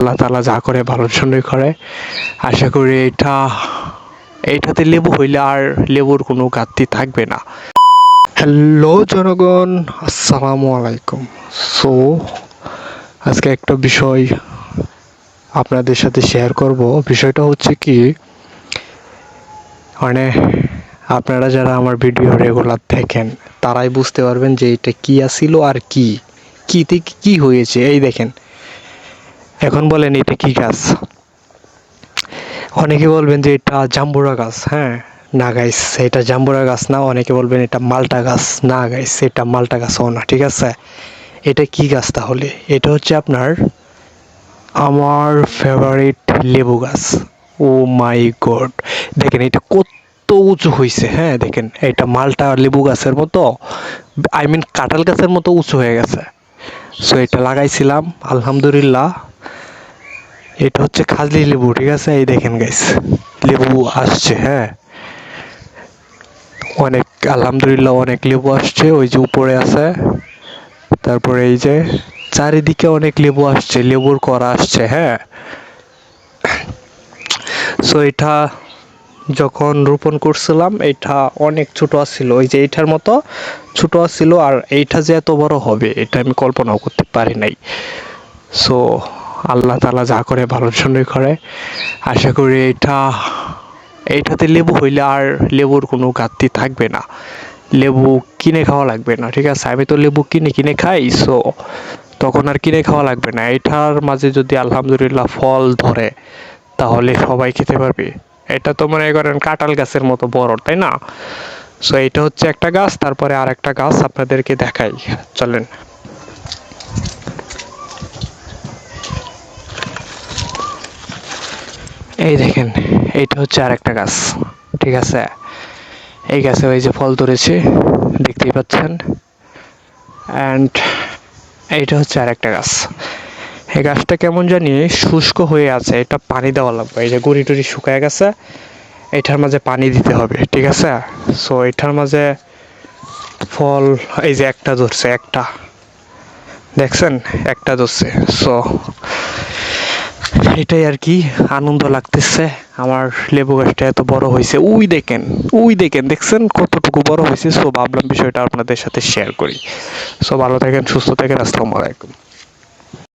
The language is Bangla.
আল্লাহ তাআলা যা করে ভালোর জন্যই করে। আশা করি এইটাতে লেবু হইলে আর লেবুর কোনো ঘাটতি থাকবে না। হ্যালো জনগণ, আসসালামু আলাইকুম। সো আজকে একটা বিষয় আপনাদের সাথে শেয়ার করব। বিষয়টা হচ্ছে কি, মানে আপনারা যারা আমার ভিডিও রেগুলার দেখেন তারাই বুঝতে পারবেন যে এটা কি আছিল আর কিতে কি হয়েছে। এই দেখেন, এখন বলেন এটা কি গাছ? অনেকে বলবেন যে এটা জাম্বুরা গাছ। হ্যাঁ, না গাইস, এটা জাম্বুরা গাছ না। অনেকে বলবেন এটা মালটা গাছ। না গাইস, এটা মালটা গাছও না। ঠিক আছে, এটা কি গাছ তাহলে? এটা হচ্ছে আপনার আমার ফেভারিট লেবু গাছ। ও মাই গড, দেখেন এটা কত উঁচু হয়েছে। হ্যাঁ দেখেন, এটা মালটা লেবু গাছের মতো, আই মিন কাঁঠাল গাছের মতো উঁচু হয়ে গেছে। সো এটা লাগাইছিলাম, আলহামদুলিল্লাহ। এটা হচ্ছে খাজলি লেবু। ঠিক আছে, এই দেখেন গাইস, লেবু আসছে। হ্যাঁ, অনেক আলহামদুলিল্লাহ অনেক লেবু আসছে। ওই যে উপরে আছে, তারপরে এই যে চারিদিকে অনেক লেবু আসছে, লেবুর করা আসছে। হ্যাঁ, সো এটা যখন রোপণ করছিলাম এটা অনেক ছোট ছিল, ওই যে এইটার মতো ছোট ছিল। আর এইটা যে এত বড় হবে এটা আমি কল্পনাও করতে পারি নাই। সো আল্লাহ তাআলা যা করে ভালোর জন্যই করে। আশা করি এইটাতে লেবু হইলে আর লেবুর কোনো ঘাটতি থাকবে না, লেবু কিনে খাওয়া লাগবে না। ঠিক আছে, আমি তো লেবু কিনে কিনে খাই। সো তখন আর কিনে খাওয়া লাগবে না। এটার মাঝে যদি আলহামদুলিল্লাহ ফল ধরে তাহলে সবাই খেতে পারবে। এটা তো মনে করেন কাঁঠাল গাছের মতো বড়, তাই না? সো এটা হচ্ছে একটা গাছ। তারপরে আর একটা গাছ আপনাদেরকে দেখাই, চলেন। এই দেখেন, এইটা হচ্ছে আর একটা গাছ। ঠিক আছে, এই গাছে ওই যে ফল ধরেছে, দেখতেই পাচ্ছেন। অ্যান্ড এইটা হচ্ছে আর একটা গাছ। এই গাছটা কেমন জানি শুষ্ক হয়ে আছে, এটা পানি দেওয়া লাগবে। এই যে গুড়ি টুড়ি শুকায় গেছে, এটার মাঝে পানি দিতে হবে। ঠিক আছে, সো এটার মাঝে ফল এই যে একটা ধরছে, একটা দেখছেন, একটা ধরছে। সো এটাই আর কি, আনন্দ লাগতেছে। আমার লেবু গাছটা এত বড় হয়েছে, ওই দেখেন, ওই দেখেন, দেখছেন কতটুকু বড় হয়েছে। সো ভাবলাম বিষয়টা আপনাদের সাথে শেয়ার করি। সো ভালো থাকেন, সুস্থ থাকেন, আসসালামু আলাইকুম।